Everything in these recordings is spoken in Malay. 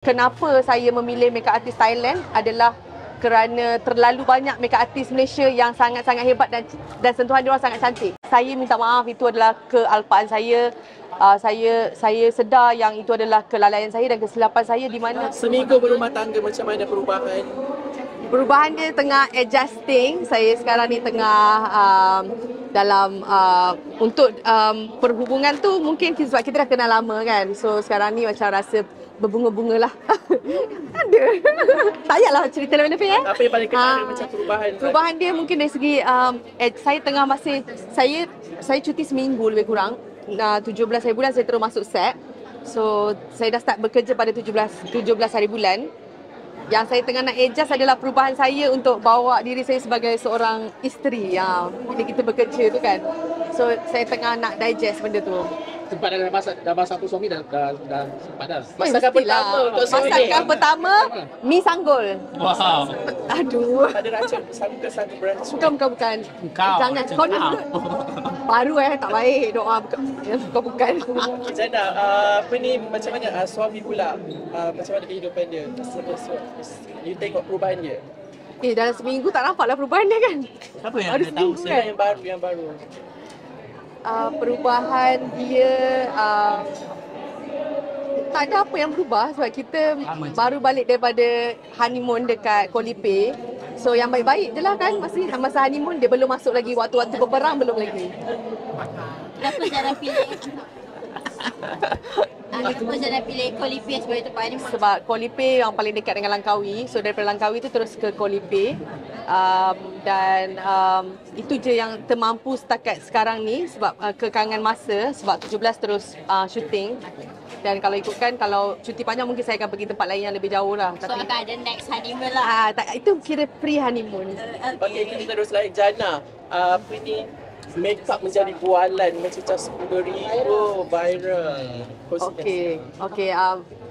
Kenapa saya memilih makeup artist Thailand adalah kerana terlalu banyak makeup artist Malaysia yang sangat-sangat hebat dan sentuhan dia orang sangat cantik. Saya minta maaf, itu adalah kealpaan saya. Saya sedar yang itu adalah kelalaian saya dan kesilapan saya di mana Seminggu berumah tangga, macam mana perubahan? perubahan dia tengah adjusting. Saya sekarang ni tengah dalam untuk perhubungan tu mungkin sebab kita dah kenal lama kan. So sekarang ni macam rasa berbunga-bunga lah. Ada. Tak payahlah cerita lebih-lebih Apa yang paling kenal macam perubahan? Perubahan dia mungkin dari segi saya tengah masih saya cuti seminggu lebih kurang. 17 hari bulan saya terus masuk set. So saya dah start bekerja pada 17 hari bulan. Yang saya tengah nak adjust adalah perubahan saya untuk bawa diri saya sebagai seorang isteri yang bila kita bekerja tu kan. So saya tengah nak digest benda tu. Sempat dah masak tu suami dah sempat dah. Masakan pertama untuk suami. Masakan pertama mi sanggul. Wow. Aduh. Ada racun, sangka beracun. Bukan. Kau Jangan. macam Kau kau. baru tak baik doa bukan. Jana, apa ni, macam mana suami pula, macam mana kehidupan dia? You tengok perubahan dia? Dalam seminggu tak nampaklah perubahan dia kan. Apa yang Ada anda tahu? seminggu kan? Yang baru. Perubahan dia tak ada apa yang berubah sebab kita baru balik daripada honeymoon dekat Kuala Lumpur. So yang baik-baik je lah kan, masa honeymoon dia belum masuk lagi, waktu-waktu berperang belum lagi. Kenapa Zara pilih kenapa Zara pilih Kuala Lumpur sebagai tempat ni? Sebab Kuala Lumpur yang paling dekat dengan Langkawi. So daripada Langkawi tu terus ke Kuala Lumpur. Itu je yang termampu setakat sekarang ni sebab kekangan masa, sebab 17 terus syuting. Dan kalau ikutkan, kalau cuti panjang mungkin saya akan pergi tempat lain yang lebih jauh lah. So akan ada next honeymoon lah. Itu kira pre-honeymoon. Okay, kita terus lagi. Jana, apa ni, makeup menjadi bualan macam 10,000 viral. Okey.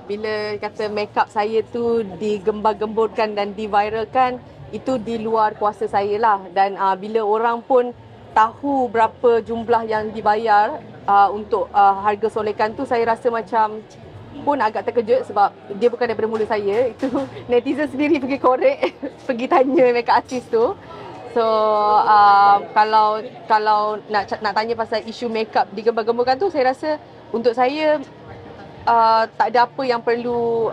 Bila kata makeup saya tu digembar-gemburkan dan diviralkan, itu di luar kuasa saya lah. Dan bila orang pun tahu berapa jumlah yang dibayar untuk harga solekan tu, saya rasa macam pun agak terkejut sebab dia bukan daripada mulut saya. Itu netizen sendiri pergi korek, pergi tanya makeup artist tu. So kalau nak tanya pasal isu makeup digembar-gemburkan tu, saya rasa untuk saya tak ada apa yang perlu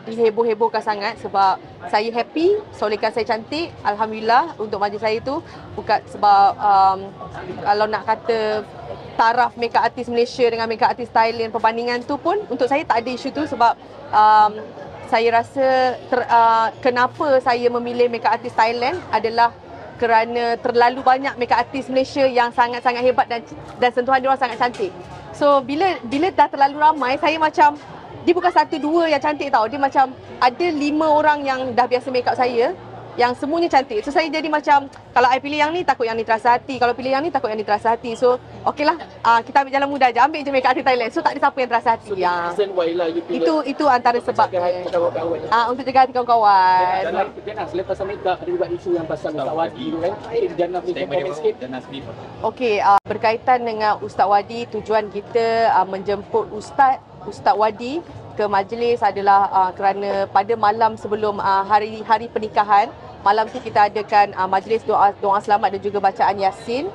diheboh-hebohkan sangat sebab saya happy, solekan saya cantik, alhamdulillah untuk majlis saya tu. Bukan sebab kalau nak kata taraf makeup artist Malaysia dengan makeup artist Thailand, perbandingan tu pun untuk saya tak ada isu tu sebab saya rasa kenapa saya memilih makeup artist Thailand adalah kerana terlalu banyak makeup artist Malaysia yang sangat-sangat hebat dan sentuhan dia orang sangat cantik. So bila dah terlalu ramai, saya macam dia bukan 1-2 yang cantik tau. Dia macam ada 5 orang yang dah biasa make up saya yang semuanya cantik. So saya jadi macam kalau I pilih yang ni takut yang ni terasa hati. Kalau pilih yang ni takut yang ni terasa hati. So okeylah, kita ambil jalan mudah je. Ambil je make up artist Thailand. So tak ada siapa yang terasa hati. Reason why lah you pilih. Itu antara sebab jaga hati kawan-kawan. untuk jaga hati kawan-kawan. Jana, selepas makeup ada juga isu yang pasal Ustaz Wadi tu kan. Jana boleh komen sikit? Okey, berkaitan dengan Ustaz Wadi, tujuan kita menjemput Ustaz Wadi ke majlis adalah kerana pada malam sebelum hari pernikahan, malam tu kita adakan majlis doa selamat dan juga bacaan Yasin.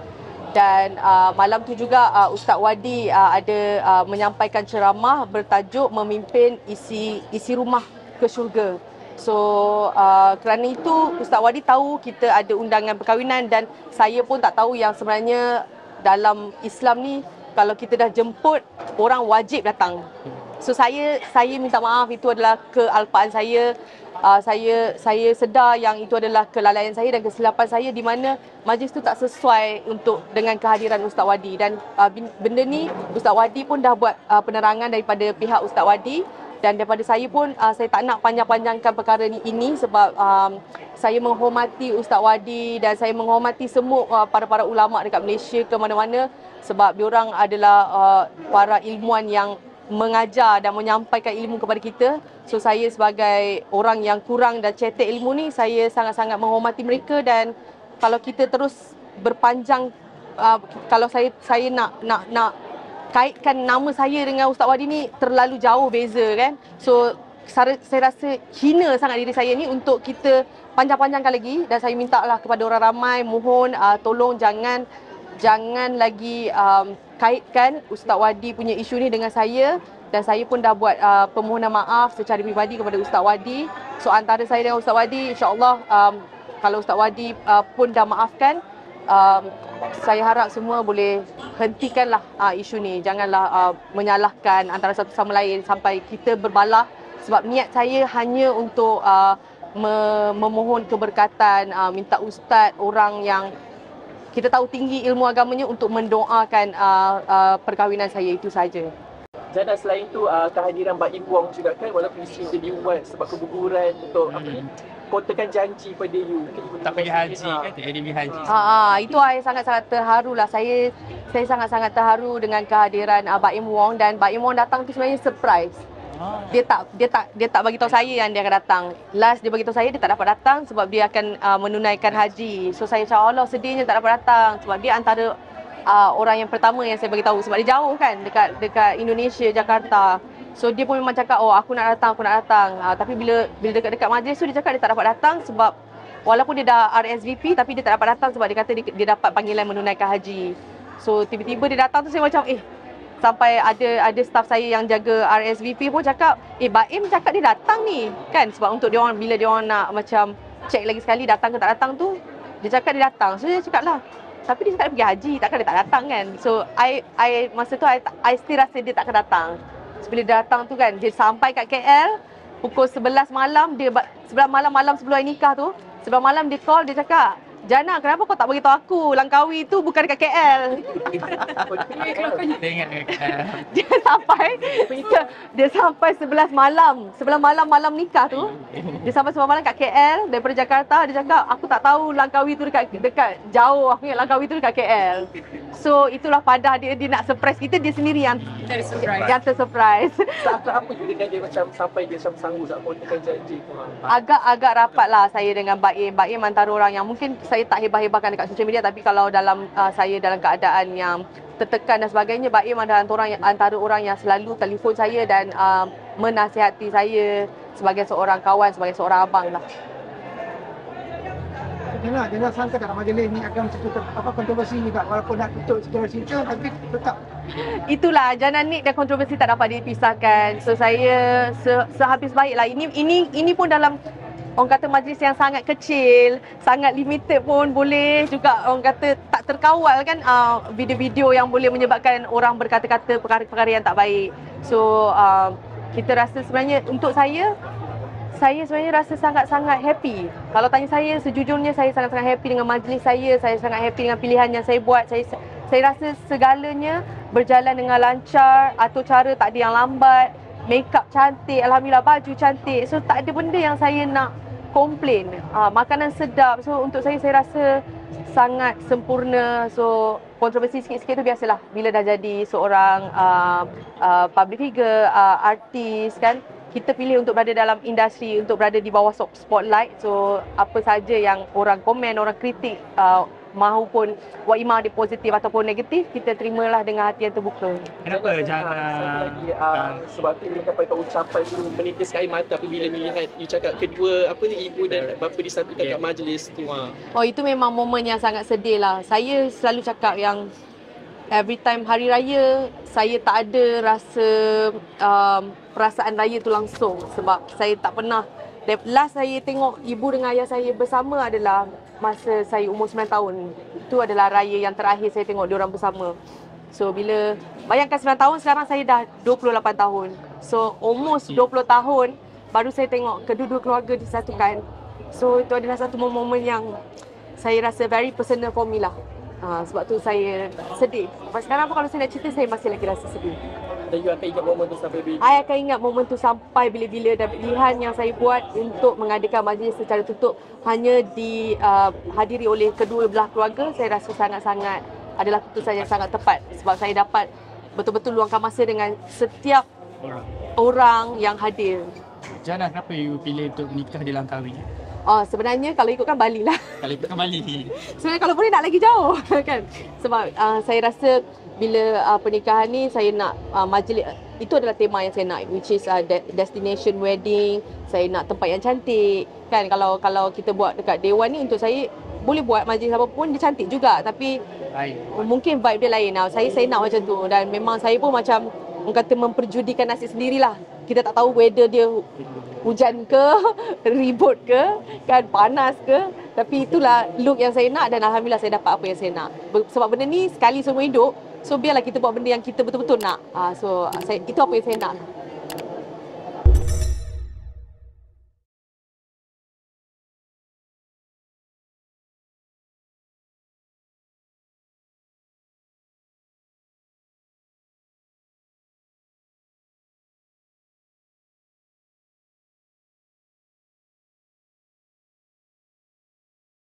Dan malam tu juga Ustaz Wadi ada menyampaikan ceramah bertajuk memimpin isi rumah ke syurga. So kerana itu Ustaz Wadi tahu kita ada undangan perkahwinan dan saya pun tak tahu yang sebenarnya dalam Islam ni kalau kita dah jemput orang wajib datang. So saya minta maaf, itu adalah kealpaan saya. Saya sedar yang itu adalah kelalaian saya dan kesilapan saya di mana majlis tu tak sesuai dengan kehadiran Ustaz Wadi. Dan benda ni Ustaz Wadi pun dah buat penerangan daripada pihak Ustaz Wadi. Dan daripada saya pun saya tak nak panjang-panjangkan perkara ini sebab saya menghormati Ustaz Wadi dan saya menghormati semua para ulama dekat Malaysia ke mana-mana sebab diorang adalah para ilmuwan yang mengajar dan menyampaikan ilmu kepada kita. So saya sebagai orang yang kurang dan cetek ilmu ni, saya sangat-sangat menghormati mereka. Dan kalau kita terus berpanjang, kalau saya nak kaitkan nama saya dengan Ustaz Wadi ni terlalu jauh beza kan. So saya rasa hina sangat diri saya ni untuk kita panjang-panjangkan lagi, dan saya minta lah kepada orang ramai, mohon tolong jangan lagi kaitkan Ustaz Wadi punya isu ni dengan saya, dan saya pun dah buat permohonan maaf secara pribadi kepada Ustaz Wadi. So antara saya dengan Ustaz Wadi, insya-Allah kalau Ustaz Wadi pun dah maafkan, saya harap semua boleh hentikanlah isu ni. Janganlah menyalahkan antara satu sama lain sampai kita berbalah, sebab niat saya hanya untuk memohon keberkatan, minta ustaz, orang yang kita tahu tinggi ilmu agamanya untuk mendoakan perkahwinan saya, itu saja. Jana, selain tu kehadiran Mbak Im Wong juga kan, walaupun isteri dia diuat sebab keguguran untuk apa ni, kotakan janji pada you. Tak pergi haji kan, tak pergi haji. Itu saya sangat-sangat terharu lah. Saya sangat-sangat terharu dengan kehadiran Mbak Im Wong, dan Mbak Im Wong datang tu sebenarnya surprise. Dia tak bagi tahu saya yang dia akan datang. Last dia bagi tahu saya dia tak dapat datang sebab dia akan menunaikan haji. So saya cakap, Allah sedihnya tak dapat datang sebab dia antara orang yang pertama yang saya bagi tahu, sebab dia jauh kan, dekat Indonesia, Jakarta. So dia pun memang cakap, oh aku nak datang. Tapi bila dekat-dekat majlis tu dia cakap dia tak dapat datang sebab walaupun dia dah RSVP tapi dia tak dapat datang sebab dia kata dia dapat panggilan menunaikan haji. So tiba-tiba dia datang tu saya macam sampai ada staff saya yang jaga RSVP pun cakap, Mbak Im cakap dia datang ni kan, sebab untuk dia orang, bila dia orang nak macam check lagi sekali datang ke tak datang tu, dia cakap dia datang. So dia cakap lah, tapi dia cakap dia pergi haji, takkan dia tak datang kan. So I masa tu I still rasa dia tak akan datang. So, bila dia datang tu kan, dia sampai kat KL pukul 11 malam, sebelah malam sebelum I nikah tu, 11 malam dia call, dia cakap, Jana, kenapa kau tak beritahu aku Langkawi tu bukan dekat KL? Dia sampai 11 malam. 11 malam nikah tu. Dia sampai 11 malam kat KL daripada Jakarta. Dia cakap, aku tak tahu Langkawi tu dekat jauh. Aku ingat Langkawi tu dekat KL. So itulah padah dia nak surprise kita, dia sendiri yang tersurprise. Apa juga dia macam sampai dia macam sanggup nak kotakan janji tu? Agak rapat lah saya dengan Mbak Im. Mbak Im antara orang yang mungkin saya tak hebah-hebahkan dekat social media, tapi kalau saya dalam keadaan yang tertekan dan sebagainya, Mbak Im adalah antara orang yang selalu telefon saya dan menasihati saya sebagai seorang kawan, sebagai seorang abang lah. Jangan sangka dalam majlis ni akan tutup kontroversi ni tak, walaupun nak tutup secara cerita tapi tetap. Itulah, Jana Nik dan kontroversi tak dapat dipisahkan. So saya sehabis baiklah. Ini pun dalam orang kata majlis yang sangat kecil, sangat limited pun boleh juga orang kata tak terkawal kan, video-video yang boleh menyebabkan orang berkata-kata perkara-perkara yang tak baik. So kita rasa sebenarnya untuk saya sebenarnya rasa sangat-sangat happy. Kalau tanya saya, sejujurnya saya sangat-sangat happy dengan majlis saya sangat happy dengan pilihan yang saya buat. Saya rasa segalanya berjalan dengan lancar, atur cara tak ada yang lambat, makeup cantik, alhamdulillah, baju cantik. So tak ada benda yang saya nak komplain. Makanan sedap. So untuk saya rasa sangat sempurna. So kontroversi sikit-sikit tu biasalah bila dah jadi seorang public figure, artis kan. Kita pilih untuk berada dalam industri, untuk berada di bawah spotlight. So apa saja yang orang komen, orang kritik, mahupun waimah dia positif ataupun negatif, kita terimalah dengan hati yang terbuka. Kenapa Jana? Sebab tu dia dapat ucapan tu menitis air mata apabila melihat you cakap kedua ibu dan bapa disatukan kat majlis tu. Oh, itu memang momen yang sangat sedih lah. Saya selalu cakap yang every time hari raya saya tak ada rasa perasaan raya tu langsung, sebab saya tak pernah. Last saya tengok ibu dengan ayah saya bersama adalah masa saya umur 9 tahun. Itu adalah raya yang terakhir saya tengok diorang bersama. So bila bayangkan 9 tahun, sekarang saya dah 28 tahun. So almost 20 tahun baru saya tengok kedua-dua keluarga disatukan. So itu adalah satu momen yang saya rasa very personal for me lah. Sebab tu saya sedih. Sekarang apa kalau saya nak cerita, saya masih lagi rasa sedih. Dan you akan ingat momen tu sampai bila? Saya akan ingat momen tu sampai bila-bila, dan pilihan yang saya buat untuk mengadakan majlis secara tutup hanya dihadiri oleh kedua belah keluarga, saya rasa sangat-sangat adalah keputusan yang sangat tepat. Sebab saya dapat betul-betul luangkan masa dengan setiap orang yang hadir. Jana, kenapa you pilih untuk menikah di Langkawi? Sebenarnya kalau ikutkan Bali lah. Kalau ikutkan Bali. Sebenarnya kalau boleh nak lagi jauh kan. Sebab saya rasa bila pernikahan ni saya nak majlis, itu adalah tema yang saya nak, which is destination wedding. Saya nak tempat yang cantik kan. Kalau kita buat dekat Dewan ni, untuk saya boleh buat majlis apa pun, dia cantik juga, tapi mungkin vibe dia lain. Saya nak macam tu, dan memang saya pun macam orang kata memperjudikan nasib sendirilah. Kita tak tahu whether dia hujan ke, ribut ke, kan, panas ke. Tapi itulah look yang saya nak, dan alhamdulillah saya dapat apa yang saya nak. Sebab benda ni sekali seumur hidup, so biarlah kita buat benda yang kita betul-betul nak. So itu apa yang saya nak.